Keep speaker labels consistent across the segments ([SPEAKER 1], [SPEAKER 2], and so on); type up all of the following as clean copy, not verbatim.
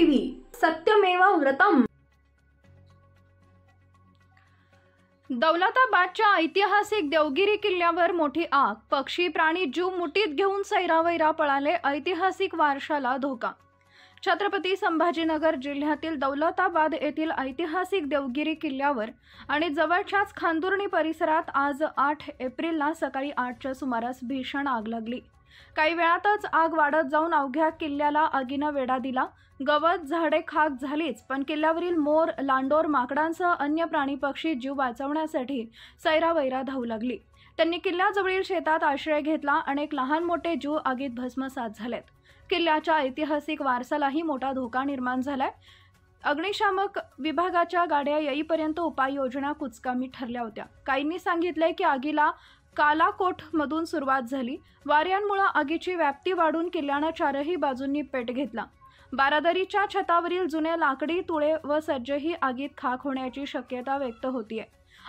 [SPEAKER 1] TV सत्यमेव व्रतम। दौलताबादच्या ऐतिहासिक देवगिरी किल्ल्यावर मोठी आग, पक्षी प्राणी जीव मुठीत घेऊन सैरावैरा पळाले, ऐतिहासिक वारशाला धोका। छत्रपती संभाजीनगर जिल्ह्यातील दौलताबाद येथील ऐतिहासिक देवगिरी किल्ल्यावर आणि जवळच्याच खांदुर्णी परिसरात आज 8 एप्रिलला सकाळी 8च्या सुमारास भीषण आग लागली। काही वेळातच आग वाढत जाऊन अवघ्या किल्ल्याला आगीनं वेढा दिला। गवत झाडे खाक झालीच, पण किल्ल्यावरील मोर, लांडोर, माकडांसह अन्य प्राणी पक्षी जीव वाचवण्यासाठी सैरावैरा धावू लागली। त्यांनी किल्ल्याजवळील शेतात आश्रय घेतला। अनेक लहान मोठे जीव आगीत भस्मसात झालेत। किल्ल्याच्या ऐतिहासिक वारसालाही मोठा धोका निर्माण झालाय। अग्निशामक विभागाच्या गाड्या येईपर्यंत उपाययोजना कुचकामी ठरल्या होत्या। काहींनी सांगितले की आगीला कालाकोट मधून सुरुवात झाली। वाऱ्यांमुळे आगीची व्याप्ती वाढून किल्ल्यानं चारही बाजूंनी पेट घेतला। बारादरीच्या छतावरील जुने लाकडी तुळे व सज्जही आगीत खाक होण्याची शक्यता व्यक्त होतीये।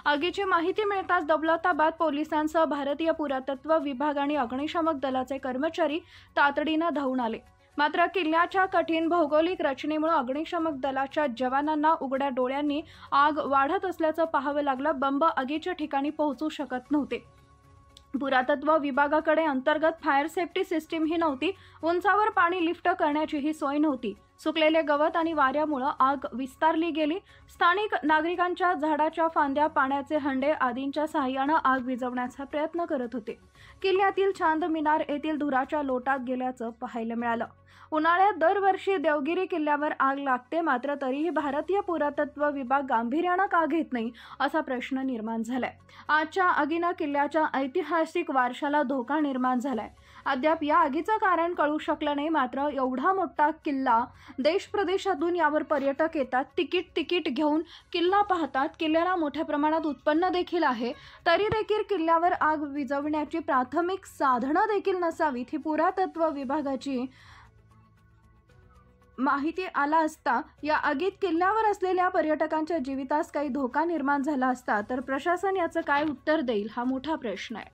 [SPEAKER 1] आगीची माहिती मिळताच दौलताबाद पोलिसांसह भारतीय पुरातत्व विभाग आणि अग्निशमक दलाचे कर्मचारी तातडीनं धावून आले। मात्र किल्ल्याच्या कठीण भौगोलिक रचनेमुळे अग्निशमक दलाच्या जवानांना उघड्या डोळ्यांनी आग वाढत असल्याचं पाहावं लागलं। बंब आगीच्या ठिकाणी पोहोचू शकत नव्हते। पुरातत्व विभागाकडे अंतर्गत फायर सेफ्टी सिस्टीम ही नव्हती। उंचावर पाणी लिफ्ट करण्याचीही सोय नव्हती। सुकलेले गवत आणि वाऱ्यामुळे आग विस्तारली गेली। स्थानिक नागरिकांच्या झाडाच्या फांद्या, पाण्याचे हंडे आदींच्या सहाय्याने आग विझवण्याचा प्रयत्न करत होते। किल्ल्यातील चांद मिनार येथील धुराच्या लोटात गेल्याचं पाहायला मिळालं। उन्हाळ्यात दरवर्षी देवगिरी किल्ल्यावर आग लागते, मात्र तरीही भारतीय पुरातत्व विभाग गांभीर्याने का घेत नाही असा प्रश्न निर्माण झालाय। आजच्या आगीनं किल्ल्याच्या ऐतिहासिक वारशाला धोका निर्माण झालाय। अद्याप या आगीचं कारण कळू शकलं नाही। मात्र एवढा मोठा किल्ला, देश प्रदेशातून यावर पर्यटक येतात, तिकीट घेऊन किल्ला पाहतात। किल्ल्याला मोठ्या प्रमाणात उत्पन्न देखील आहे, तरी देखील किल्ल्यावर आग विझवण्याची प्राथमिक साधनं देखील नसावीत ही पुरातत्व विभागाची माहिती आला असता या आगीत किल्ल्यावर असलेल्या पर्यटकांच्या जीवितास काही धोका निर्माण झाला असता तर प्रशासन याचं काय उत्तर देईल हा मोठा प्रश्न आहे।